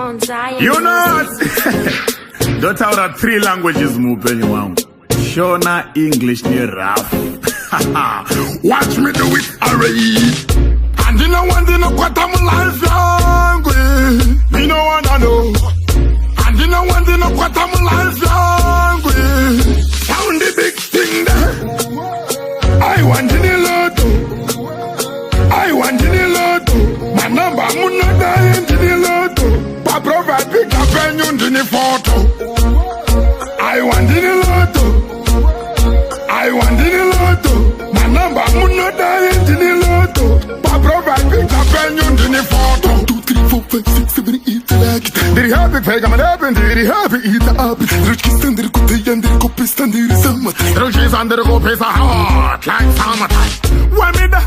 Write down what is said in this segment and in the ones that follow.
Mount Zion. You know what? Don't have that 3 languages move anyone. Shona English near rough. Watch me do it alright. And you know one thing what I'm life language. Me no wanna know. And you know one thing what I'm life language. Sound the big thing there. I want in the lotto. I want in the lotto. My number I'm not dying in the lotto. Pa provide pick up and you in the photo. I want in the lotto. I want in the lotto. My number I'm not dying in the lotto. Pa provide pick up and you in the photo. 2, 3, 4, 5, 6, 7, 8 like it. Did he happy peg? I'm happy. Did he happy eat up? Rich stand there, good day, and there go piss and there is summer. Rich under the go piss a hot like summertime. When me the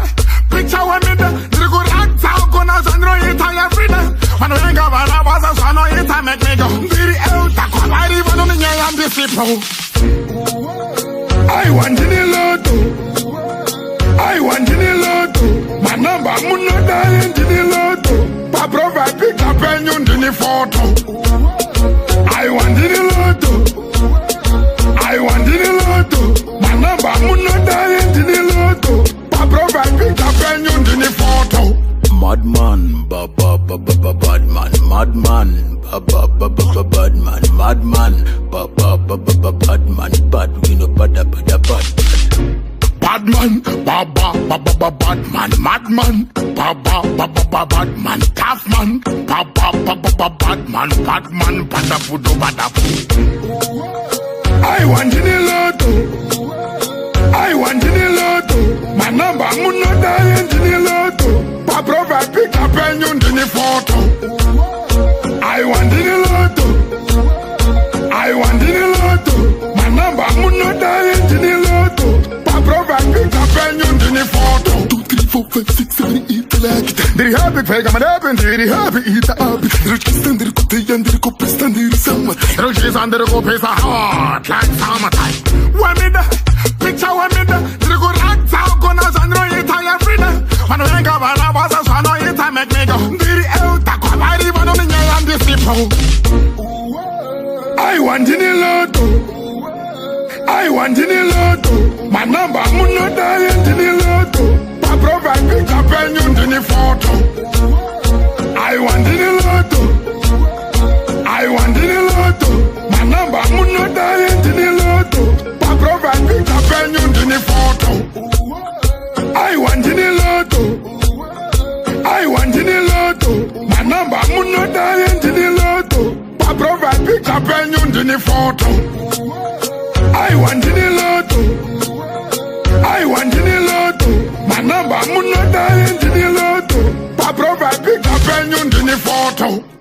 picture when me the go act out gonna send it every day. When we go on a was a son of it, I make me go. Did he out? I come I even on the and the people. I want in the lotto. I want in the lotto. My number I'm not dying in the lotto. Pa provide pick up and you in the photo. I want in the lotto. I want in the lotto. My number I'm not dying in the lotto. Pa provide pick up and you in the photo. Madman, ba ba ba ba ba badman, madman, ba ba ba ba ba badman, madman, ba ba ba ba ba badman, bad we no bada bada bad. Badman, ba ba ba ba ba badman, madman, ba ba ba ba ba badman, tough man, ba ba ba ba ba badman, badman, bada budo bada bu. I want in the lotto. I want in the lotto. My number I'm not dying in the lotto. Pa provide pick up and you in the photo. I want in the lotto. I want in the lotto. My number I'm not dying in the lotto. Pa provide pick up and you in the photo. 2, 3, 4, 5, 6, 7, 8 like it. Did he happy peg? I'm happy. Did he happy eat up? Rich stand there, good day, and there go piss and there is summer. Rich under the go piss a hot like summertime. When me the picture when me the go act out gonna send it every day. When we go on a was a son of it, I make me go. Did he out? I come I even on the and the people. I want in the lotto. I want in the lotto. My number I'm not dying in the lotto. Pa provide pick up and you in the photo. I want in the lotto. I want in the lotto. My number I'm not dying in the lotto. Pa provide pick up and you in the photo. I want in the lotto. I want in the lotto. My number I'm not dying in the lotto. Pa provide pick up and you in the photo. I want in the lotto. I want in the lotto. My number I'm not dying in the lotto. Pa provide pick up and you in the photo.